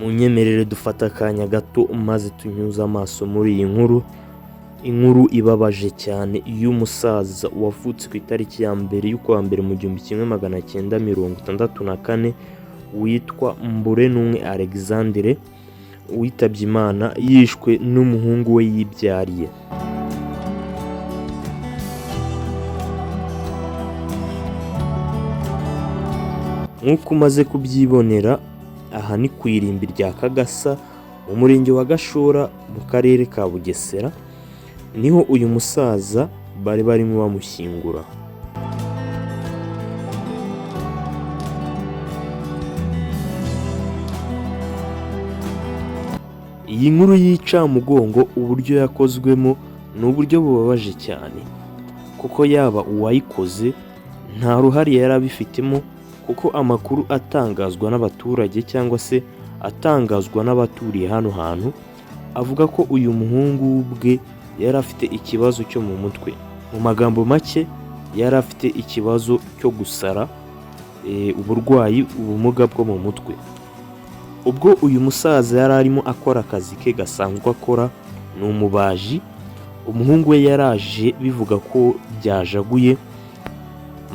munyemerere dufata akanya gato maze tunyuze amaso muri iyi inkuru ibabaje cyane y'umusaza wavutse ku itariki ya mbere y'ukwa mbere mu 1964 witwa Mburenumwe Alexandre witabye Imana yishwe n'umuhungu we yibyariye. Nk'uko umaze kubyibonera, aha ni ku irimbi rya Kagasa mu murenge wa Gashora mu karere ka Bugesera, niho uyu musaza bari barimo bamushyingura. Iyi nkuru y'Icamugongo uburyo yakozwemo ni uburyo bubabaje cyane, kuko yaba uwayikoze nta ruhare yari abifitemo, kuko amakuru atangazwa n'abaturage cyangwa se atangazwa n'abaturiye hano hantu avuga ko uyu muhungu bwe yari afite ikibazo cyo mu mutwe. Mu magambo make yari afite ikibazo cyo gusara, uburwayi, ubumuga bwo mu mutwe. Ubwo uyu musaza yari arimo akora akazi ke gasanzwe akora, ni umubaji. Umuhungu we yaraje bivuga ko byajaguye,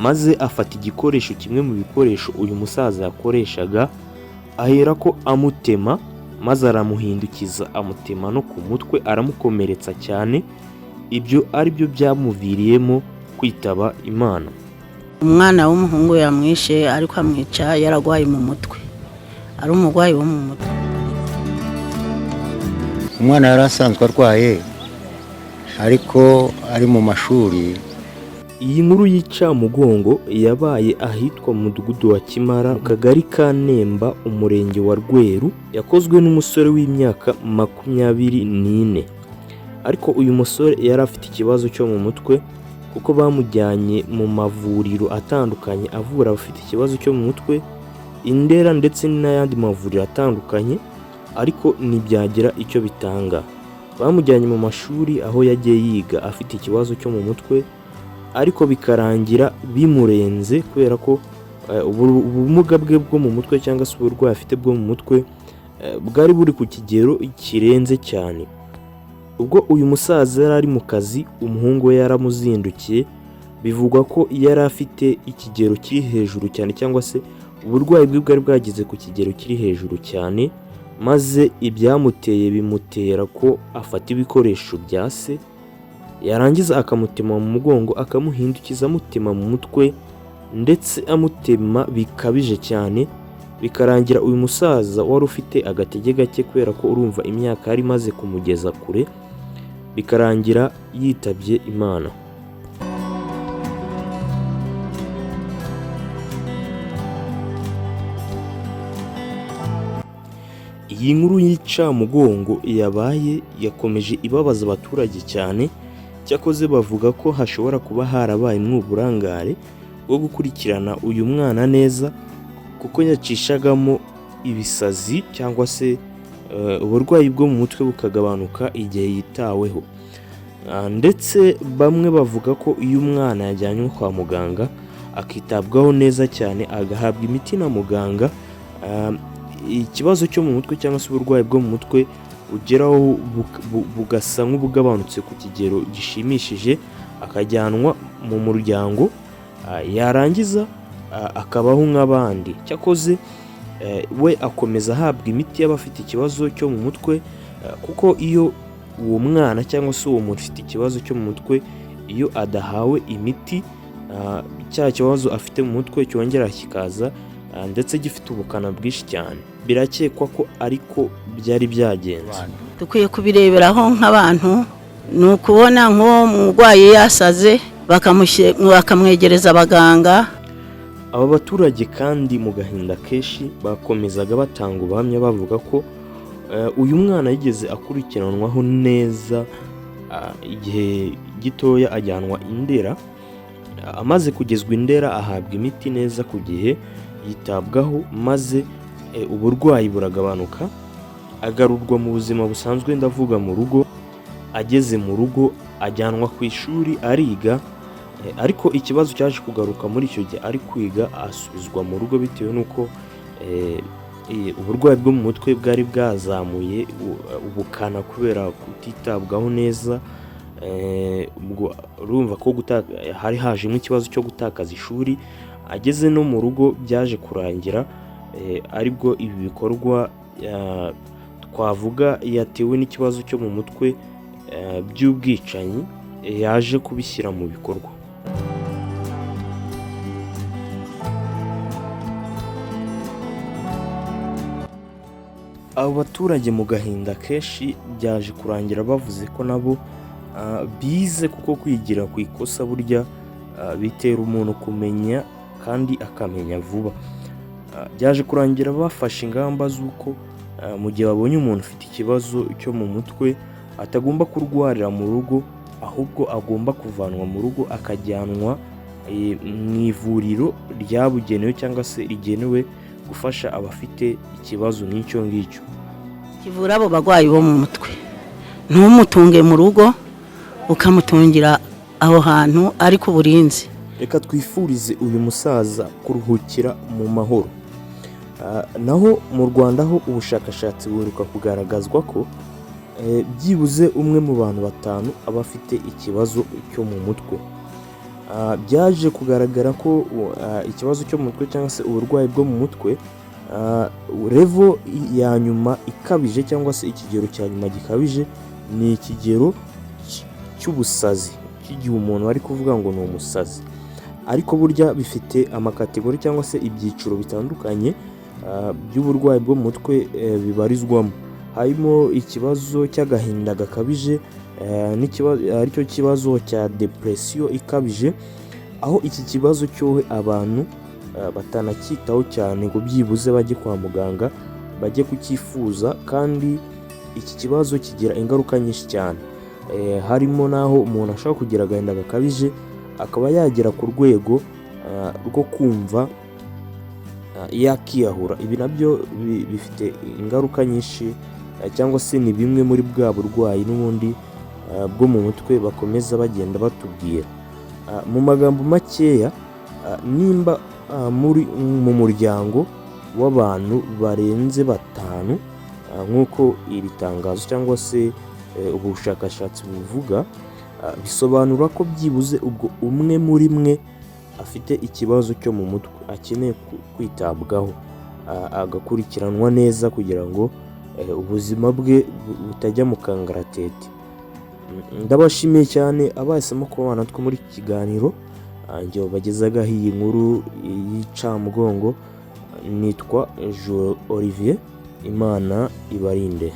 maze afata igikoresho kimwe mu bikoresho uyu musaza yakoreshaga, ahera ko amutema, maze aramuhindukiza amutema no ku mutwe, aramukomeretsa cyane. Ibyo ari byo byamuviriyemo kwitaba Imana. Umwana w'umuhungu yamwishe, ariko amwica yaragwaye mu mutwe, ari umurwayi wo mu mutwe. Umwana yari asanzwe arwaye ariko ari mu mashuri. Iyi nkuru y'Icamugongo yabaye ahitwa mu mudugudu wa Kimara, mu kagari ka Nemba, umurenge wa Rweru, yakozwe n'umusore w'imyaka 24. Ariko uyu musore yari afite ikibazo cyo mu mutwe, kuko bamujyanye mu mavuriro atandukanye avura abafite ikibazo cyo mu mutwe, Indera ndetse n'ayandi mavuriro atandukanye, ariko ntibyagira icyo bitanga. Bamujyanye mu mashuri aho yagiye yiga afite ikibazo cyo mu mutwe, ariko bikarangira bimurenze kubera ko ubumuga bwe bwo mu mutwe cyangwa se uburwayi afite bwo mu mutwe bwari buri ku kigero kirenze cyane. Ubwo uyu musaza yari ari mu kazi, umuhungu we yaramuzindukiye, bivugwa ko yari afite ikigero kiri hejuru cyane, cyangwa se uburwayi bwe bwari bwageze ku kigero kiri hejuru cyane, maze ibyamuteye bimutera ko afata ibikoresho bya se, yarangiza akamutema mu mugongo, akamuhindukiza amutema mu mutwe, ndetse amutema bikabije cyane, bikarangira uyu musaza wari ufite agatege gake kubera ko urumva imyaka yari imaze kumugeza kure, bikarangira yitabye Imana. Iyi nkuru y'Icamugongo yakomeje ibabaza abaturage cyane, cyakoze bavuga ko hashobora kuba harabayemo uburangare bwo gukurikirana uyu mwana neza, kuko yacishagamo ibisazi cyangwa se uburwayi bwo mu mutwe bukagabanuka igihe yitaweho. Ndetse bamwe bavuga ko iyo umwana yajyanywe kwa muganga akitabwaho neza cyane, agahabwa imiti na muganga, ikibazo cyo mu mutwe cyangwa se uburwayi bwo mu mutwe ugeraho bugasa nk'ubugabanutse ku kigero gishimishije, akajyanwa mu muryango, yarangiza akabaho nk'abandi. Cyakoze we akomeza ahabwa imiti y'abafite ikibazo cyo mu mutwe, kuko iyo uwo mwana cyangwa se uwo muntu ufite ikibazo cyo mu mutwe, iyo adahawe imiti, cya kibazo afite mu mutwe cyongera kikaza, ndetse gifite ubukana bwinshi cyane. Birakekwa ko ariko byari byagenze. Dukwiye kubireberaho nk'abantu, ni ukubona nk'uwo murwayi yasaze bakamwegereza abaganga. Aba baturage kandi mu gahinda kenshi bakomezaga batanga ubuhamya bavuga ko uyu mwana yigeze akurikiranwaho neza, igihe gitoya ajyanwa Indera, amaze kugezwa Indera ahabwa imiti neza ku gihe, yitabwaho, maze uburwayi buragabanuka, agarurwa mu buzima busanzwe, ndavuga mu rugo. Ageze mu rugo ajyanwa ku ishuri ariga, ariko ikibazo cyaje kugaruka muri icyo gihe ari kwiga, asubizwa mu rugo bitewe n'uko uburwayi bwo mu mutwe bwari bwazamuye ubukana kubera kutitabwaho neza. Ubwo urumva ko hari hajemo ikibazo cyo gutakaza ishuri. Ageze no mu rugo byaje kurangira aribwo ibi bikorwa twavuga yatewe n'ikibazo cyo mu mutwe by'ubwicanyi yaje kubishyira mu bikorwa. Abo baturage mu gahinda kenshi byaje kurangira bavuze ko nabo bize, kuko kwigira ku ikosa burya bitera umuntu kumenya kandi akamenya vuba. Byaje kurangira bafashe ingamba z'uko mu gihe babonye umuntu ufite ikibazo cyo mu mutwe atagomba kurwarira mu rugo, ahubwo agomba kuvanwa mu rugo akajyanwa mu ivuriro ryabugenewe cyangwa se rigenewe gufasha abafite ikibazo n'icyo ngicyo. Kivura abo bagwayi bo mu mutwe, ntumutunge mu rugo, ukamutungira aho hantu ariko uburinzi. Reka twifurize uyu musaza kuruhukira mu mahoro. Naho mu Rwanda ho ubushakashatsi buheruka kugaragazwa ko byibuze umwe mu bantu 5 aba afite ikibazo cyo mu mutwe. Byaje kugaragara ko ikibazo cyo mu mutwe cyangwa se uburwayi bwo mu mutwe level ya nyuma ikabije cyangwa se ikigero cya nyuma gikabije ni ikigero cy'ubusazi, cy'igihe umuntu ari kuvuga ngo ni umusazi. Ariko burya bifite amakategori cyangwa se ibyiciro bitandukanye by'uburwayi bwo mu mutwe bibarizwamo. Harimo ikibazo cy'agahinda gakabije, aricyo kibazo cya depression ikabije, aho iki kibazo cyohe abantu batanacyitaho cyane ngo byibuze bajye kwa muganga bajye kucyifuza, kandi iki kibazo kigira ingaruka nyinshi cyane. Harimo naho umuntu ashobora kugira agahinda gakabije akaba yagera ku rwego rwo kumva yakiyahura. Ibi nabyo bifite ingaruka nyinshi cyangwa se ni bimwe muri bwa burwayi n'ubundi bwo mu mutwe bakomeza bagenda batubwira. Mu magambo makeya, nimba mu muryango w'abantu barenze 5 nk'uko iri tangazo cyangwa se ubushakashatsi buvuga, bisobanura ko byibuze ubwo umwe muri mwe afite ikibazo cyo mu mutwe akeneye kwitabwaho, agakurikiranwa neza kugira ngo ubuzima bwe butajya mu kangaratete. Ndabashimiye cyane abahisemo kubana natwe muri iki kiganiro. Njye bagezaga iyi nkuru y'Icamugongo, nitwa Joe Olivier. Imana ibarinde.